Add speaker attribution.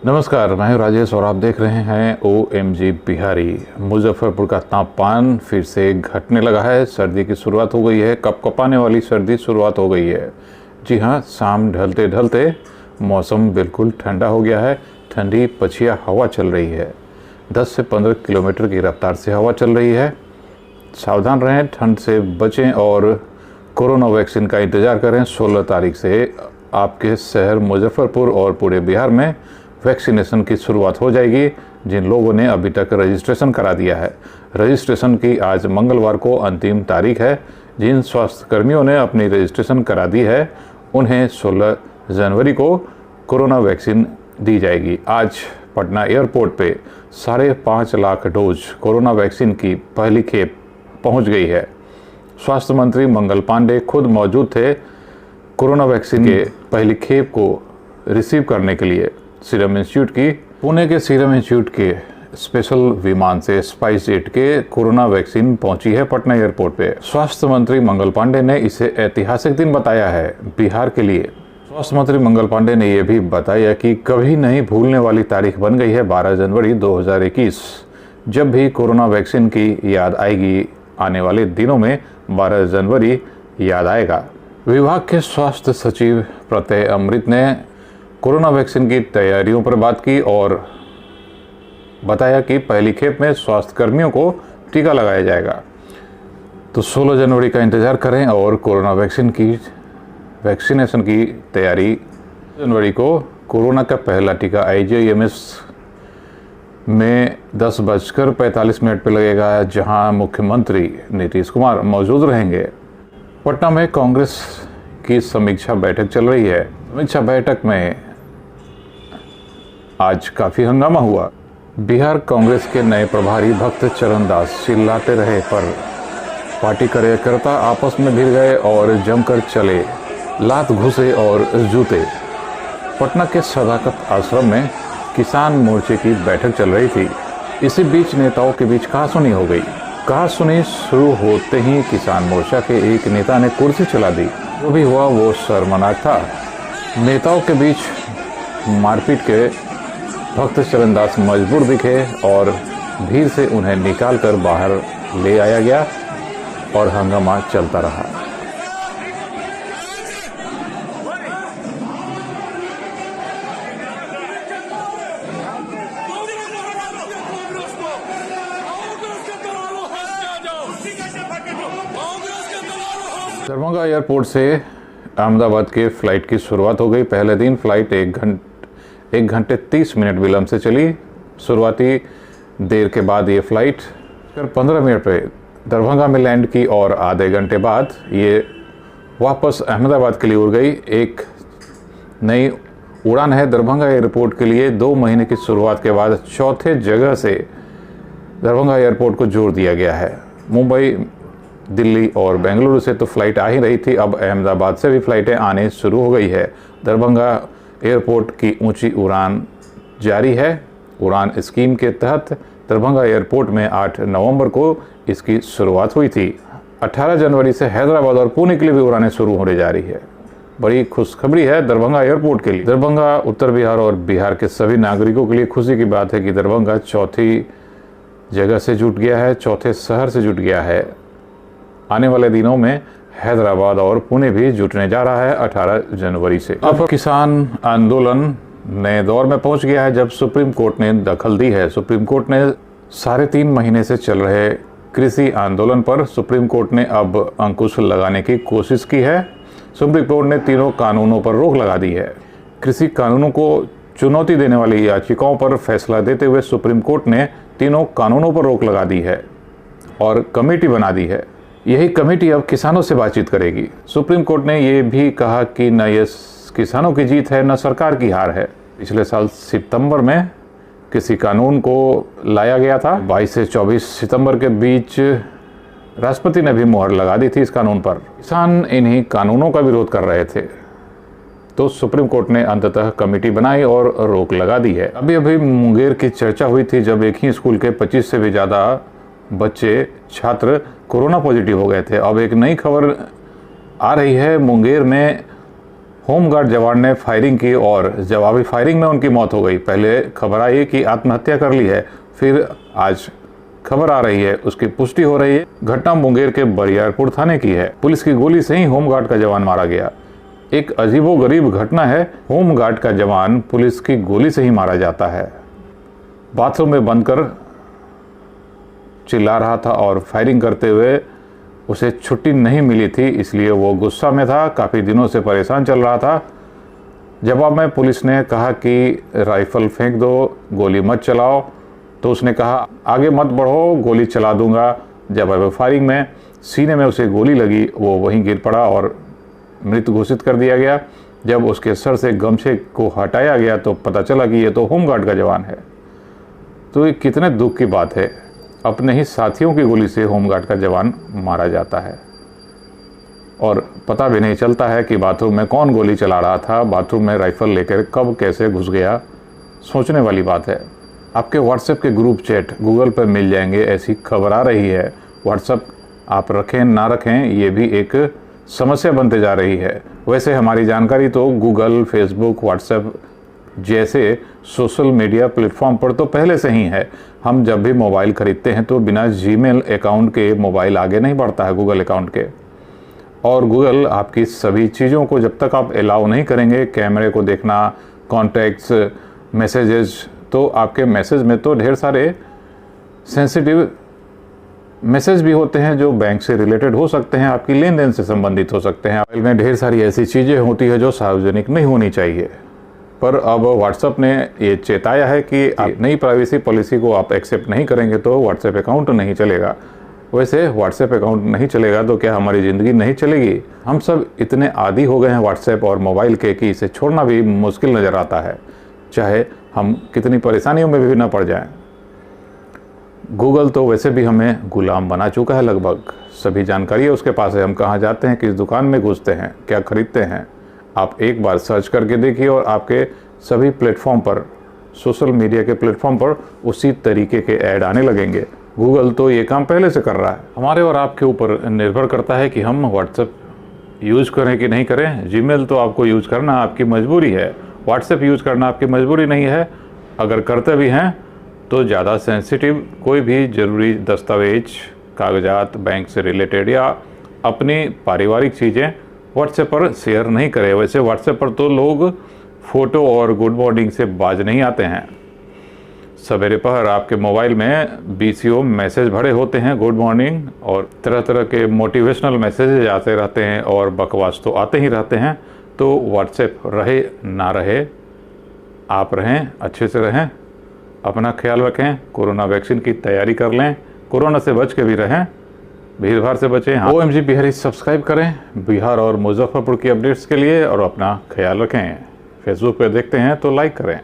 Speaker 1: नमस्कार, मैं हूं राजेश और आप देख रहे हैं OMG बिहारी। मुजफ्फरपुर का तापमान फिर से घटने लगा है। सर्दी की शुरुआत हो गई है। कपकपाने वाली सर्दी शुरुआत हो गई है। जी हां, शाम ढलते ढलते मौसम बिल्कुल ठंडा हो गया है। ठंडी पछिया हवा चल रही है। 10 से 15 किलोमीटर की रफ्तार से हवा चल रही है। सावधान रहें, ठंड से बचें और कोरोना वैक्सीन का इंतज़ार करें। 16 तारीख से आपके शहर मुजफ्फरपुर और पूरे बिहार में वैक्सीनेशन की शुरुआत हो जाएगी। जिन लोगों ने अभी तक रजिस्ट्रेशन करा दिया है, रजिस्ट्रेशन की आज मंगलवार को अंतिम तारीख है। जिन स्वास्थ्य कर्मियों ने अपनी रजिस्ट्रेशन करा दी है, उन्हें 16 जनवरी को कोरोना वैक्सीन दी जाएगी। आज पटना एयरपोर्ट पे 5.5 लाख डोज कोरोना वैक्सीन की पहली खेप पहुंच गई है। स्वास्थ्य मंत्री मंगल पांडे खुद मौजूद थे कोरोना वैक्सीन के पहली खेप को रिसीव करने के लिए। सीरम इंस्टीट्यूट की पुणे के सीरम इंस्टीट्यूट के स्पेशल विमान से स्पाइसजेट के कोरोना वैक्सीन पहुंची है पटना एयरपोर्ट पे। स्वास्थ्य मंत्री मंगल पांडे ने इसे ऐतिहासिक दिन बताया है बिहार के लिए। स्वास्थ्य मंत्री मंगल पांडे ने यह भी बताया कि कभी नहीं भूलने वाली तारीख बन गई है 12 जनवरी 2021। जब भी कोरोना वैक्सीन की याद आएगी, आने वाले दिनों में 12 जनवरी याद आएगा। विभाग के स्वास्थ्य सचिव प्रत्यय अमृत ने कोरोना वैक्सीन की तैयारियों पर बात की और बताया कि पहली खेप में स्वास्थ्य कर्मियों को टीका लगाया जाएगा। तो 16 जनवरी का इंतज़ार करें और कोरोना वैक्सीनेशन की तैयारी। जनवरी को कोरोना का पहला टीका IGIMS में 10:45 पर लगेगा, जहां मुख्यमंत्री नीतीश कुमार मौजूद रहेंगे। पटना में कांग्रेस की समीक्षा बैठक चल रही है। समीक्षा बैठक में आज काफ़ी हंगामा हुआ। बिहार कांग्रेस के नए प्रभारी भक्त चरण दास चिल्लाते रहे, पर पार्टी कार्यकर्ता आपस में भिड़ गए और जमकर चले, लात घुसे और जूते। पटना के सदाकत आश्रम में किसान मोर्चे की बैठक चल रही थी। इसी बीच नेताओं के बीच कहासुनी हो गई। कहासुनी शुरू होते ही किसान मोर्चा के एक नेता ने कुर्सी चला दी। जो भी हुआ वो शर्मनाक था। नेताओं के बीच मारपीट के भक्त चरण दास मजबूर दिखे और भीड़ से उन्हें निकालकर बाहर ले आया गया और हंगामा चलता रहा। दरभंगा एयरपोर्ट से अहमदाबाद के फ़्लाइट की शुरुआत हो गई। पहले दिन फ़्लाइट 1 घंटे 30 मिनट विलंब से चली। शुरुआती देर के बाद ये फ़्लाइट 15 मिनट पे दरभंगा में लैंड की और आधे घंटे बाद ये वापस अहमदाबाद के लिए उड़ गई। एक नई उड़ान है दरभंगा एयरपोर्ट के लिए। 2 महीने की शुरुआत के बाद चौथे जगह से दरभंगा एयरपोर्ट को जोड़ दिया गया है। मुंबई, दिल्ली और बेंगलुरु से तो फ्लाइट आ ही रही थी, अब अहमदाबाद से भी फ्लाइटें आने शुरू हो गई है। दरभंगा एयरपोर्ट की ऊंची उड़ान जारी है। उड़ान स्कीम के तहत दरभंगा एयरपोर्ट में 8 नवंबर को इसकी शुरुआत हुई थी। 18 जनवरी से हैदराबाद और पुणे के लिए भी उड़ानें शुरू होने जा रही है। बड़ी खुशखबरी है दरभंगा एयरपोर्ट के लिए। दरभंगा, उत्तर बिहार और बिहार के सभी नागरिकों के लिए खुशी की बात है कि दरभंगा चौथी जगह से जुट गया है, चौथे शहर से जुट गया है। आने वाले दिनों में हैदराबाद और पुणे भी जुटने जा रहा है 18 जनवरी से। अब किसान आंदोलन नए दौर में पहुंच गया है जब सुप्रीम कोर्ट ने दखल दी है। सुप्रीम कोर्ट ने 3.5 महीने से चल रहे कृषि आंदोलन पर सुप्रीम कोर्ट ने अब अंकुश लगाने की कोशिश की है। सुप्रीम कोर्ट ने तीनों कानूनों पर रोक लगा दी है। कृषि कानूनों को चुनौती देने वाली याचिकाओं पर फैसला देते हुए सुप्रीम कोर्ट ने तीनों कानूनों पर रोक लगा दी है और कमेटी बना दी है। यही कमेटी अब किसानों से बातचीत करेगी। सुप्रीम कोर्ट ने यह भी कहा कि न ये किसानों की जीत है न सरकार की हार है। पिछले साल सितंबर में किसी कानून को लाया गया था। 22 से 24 सितंबर के बीच राष्ट्रपति ने भी मुहर लगा दी थी इस कानून पर। किसान इन्हीं कानूनों का विरोध कर रहे थे, तो सुप्रीम कोर्ट ने अंततः कमेटी बनाई और रोक लगा दी है। अभी अभी मुंगेर की चर्चा हुई थी जब एक ही स्कूल के 25 से भी ज़्यादा बच्चे छात्र कोरोना पॉजिटिव हो गए थे। अब एक नई खबर आ रही है, मुंगेर में होमगार्ड जवान ने फायरिंग की और जवाबी फायरिंग में उनकी मौत हो गई। पहले खबर आई कि आत्महत्या कर ली है, फिर आज खबर आ रही है, उसकी पुष्टि हो रही है। घटना मुंगेर के बरियारपुर थाने की है। पुलिस की गोली से ही होमगार्ड का जवान मारा गया। एक अजीबोगरीब घटना है। होमगार्ड का जवान पुलिस की गोली से ही मारा जाता है। बाथरूम में बंद कर चिल्ला रहा था और फायरिंग करते हुए उसे छुट्टी नहीं मिली थी, इसलिए वो गुस्सा में था, काफ़ी दिनों से परेशान चल रहा था। जवाब में पुलिस ने कहा कि राइफल फेंक दो, गोली मत चलाओ, तो उसने कहा आगे मत बढ़ो, गोली चला दूंगा। जब फायरिंग में सीने में उसे गोली लगी, वो वहीं गिर पड़ा और मृत घोषित कर दिया गया। जब उसके सर से गमछे को हटाया गया तो पता चला कि ये तो होमगार्ड का जवान है। तो ये कितने दुख की बात है, अपने ही साथियों की गोली से होमगार्ड का जवान मारा जाता है और पता भी नहीं चलता है कि बाथरूम में कौन गोली चला रहा था, बाथरूम में राइफल लेकर कब कैसे घुस गया। सोचने वाली बात है। आपके व्हाट्सएप के ग्रुप चैट गूगल पर मिल जाएंगे, ऐसी खबर आ रही है। व्हाट्सएप आप रखें ना रखें, ये भी एक समस्या बनते जा रही है। वैसे हमारी जानकारी तो गूगल, फेसबुक, व्हाट्सएप जैसे सोशल मीडिया प्लेटफॉर्म पर तो पहले से ही है। हम जब भी मोबाइल खरीदते हैं तो बिना जीमेल अकाउंट के मोबाइल आगे नहीं बढ़ता है, गूगल अकाउंट के। और गूगल आपकी सभी चीज़ों को जब तक आप अलाउ नहीं करेंगे, कैमरे को देखना, कॉन्टैक्ट्स, मैसेजेस, तो आपके मैसेज में तो ढेर सारे सेंसिटिव मैसेज भी होते हैं जो बैंक से रिलेटेड हो सकते हैं, आपकी लेन देन से संबंधित हो सकते हैं। मोबाइल में ढेर सारी ऐसी चीज़ें होती है जो सार्वजनिक नहीं होनी चाहिए। पर अब व्हाट्सएप ने ये चेताया है कि नई प्राइवेसी पॉलिसी को आप एक्सेप्ट नहीं करेंगे तो व्हाट्सएप अकाउंट नहीं चलेगा। वैसे व्हाट्सएप अकाउंट नहीं चलेगा तो क्या हमारी ज़िंदगी नहीं चलेगी? हम सब इतने आदी हो गए हैं व्हाट्सएप और मोबाइल के कि इसे छोड़ना भी मुश्किल नज़र आता है, चाहे हम कितनी परेशानियों में भी ना पड़ जाएं। गूगल तो वैसे भी हमें गुलाम बना चुका है। लगभग सभी जानकारी है उसके पास है। हम कहाँ जाते हैं, किस दुकान में घुसते हैं, क्या खरीदते हैं, आप एक बार सर्च करके देखिए और आपके सभी प्लेटफॉर्म पर, सोशल मीडिया के प्लेटफॉर्म पर उसी तरीके के ऐड आने लगेंगे। गूगल तो ये काम पहले से कर रहा है। हमारे और आपके ऊपर निर्भर करता है कि हम व्हाट्सएप यूज़ करें कि नहीं करें। जीमेल तो आपको यूज़ करना आपकी मजबूरी है, व्हाट्सएप यूज़ करना आपकी मजबूरी नहीं है। अगर करते भी हैं तो ज़्यादा सेंसिटिव कोई भी ज़रूरी दस्तावेज, कागजात, बैंक से रिलेटेड या अपनी पारिवारिक चीज़ें व्हाट्सएप पर शेयर नहीं करें। वैसे व्हाट्सएप पर तो लोग फ़ोटो और गुड मॉर्निंग से बाज नहीं आते हैं। सवेरे पहर आपके मोबाइल में BCO मैसेज भरे होते हैं, गुड मॉर्निंग, और तरह तरह के मोटिवेशनल मैसेजेज आते रहते हैं और बकवास तो आते ही रहते हैं। तो व्हाट्सएप रहे ना रहे, आप रहें, अच्छे से रहें, अपना ख्याल रखें, कोरोना वैक्सीन की तैयारी कर लें, कोरोना से बच के भी रहें, भीड़ भाड़ से बचें। OMG बिहारी सब्सक्राइब करें बिहार और मुजफ्फरपुर की अपडेट्स के लिए और अपना ख्याल रखें। फेसबुक पर देखते हैं तो लाइक करें।